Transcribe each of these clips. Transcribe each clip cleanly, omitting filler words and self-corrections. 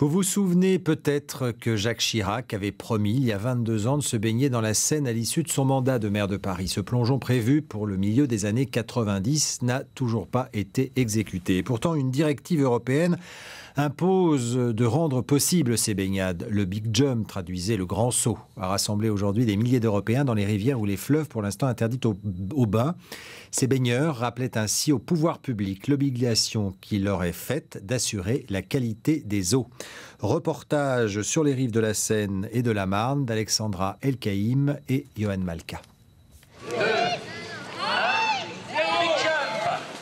Vous vous souvenez peut-être que Jacques Chirac avait promis il y a 22 ans de se baigner dans la Seine à l'issue de son mandat de maire de Paris. Ce plongeon prévu pour le milieu des années 90 n'a toujours pas été exécuté. Et pourtant, une directive européenne impose de rendre possible ces baignades. Le Big Jump, traduisait le grand saut, a rassemblé aujourd'hui des milliers d'Européens dans les rivières ou les fleuves pour l'instant interdites au bain. Ces baigneurs rappelaient ainsi au pouvoir public l'obligation qui leur est faite d'assurer la qualité des eaux. Reportage sur les rives de la Seine et de la Marne d'Alexandra Elkaïm et Johan Malka.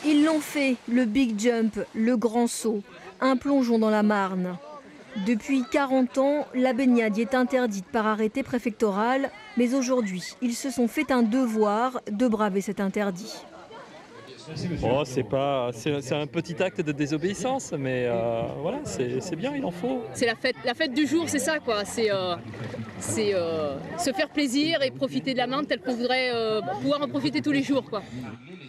Ils l'ont fait, le Big Jump, le grand saut, un plongeon dans la Marne. Depuis 40 ans, la baignade y est interdite par arrêté préfectoral, mais aujourd'hui, ils se sont fait un devoir de braver cet interdit. Oh, c'est un petit acte de désobéissance, mais voilà, c'est bien, il en faut. C'est la fête du jour, c'est ça quoi. C'est se faire plaisir et profiter de la Marne tel qu'on voudrait pouvoir en profiter tous les jours quoi.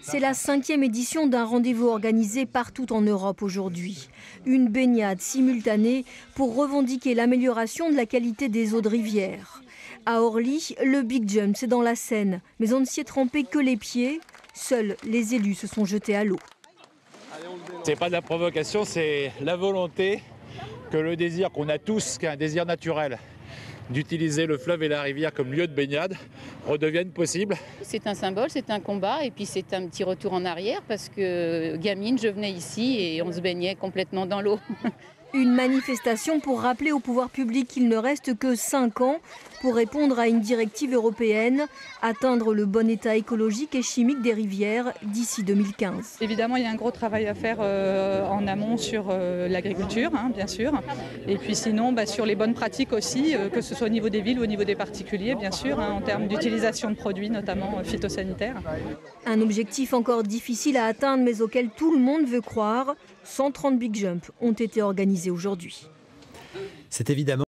C'est la 5e édition d'un rendez-vous organisé partout en Europe aujourd'hui. Une baignade simultanée pour revendiquer l'amélioration de la qualité des eaux de rivière. À Orly, le Big Jump, c'est dans la Seine, mais on ne s'y est trempé que les pieds. Seuls les élus se sont jetés à l'eau. C'est pas de la provocation, c'est la volonté que le désir qu'on a tous, qui est un désir naturel, d'utiliser le fleuve et la rivière comme lieu de baignade, redevienne possible. C'est un symbole, c'est un combat et puis c'est un petit retour en arrière parce que gamine, je venais ici et on se baignait complètement dans l'eau. Une manifestation pour rappeler au pouvoir public qu'il ne reste que 5 ans pour répondre à une directive européenne, atteindre le bon état écologique et chimique des rivières d'ici 2015. Évidemment, il y a un gros travail à faire en amont sur l'agriculture, bien sûr. Et puis sinon, sur les bonnes pratiques aussi, que ce soit au niveau des villes ou au niveau des particuliers, bien sûr, en termes d'utilisation de produits, notamment phytosanitaires. Un objectif encore difficile à atteindre, mais auquel tout le monde veut croire. 130 Big Jump ont été organisés aujourd'hui. C'est évidemment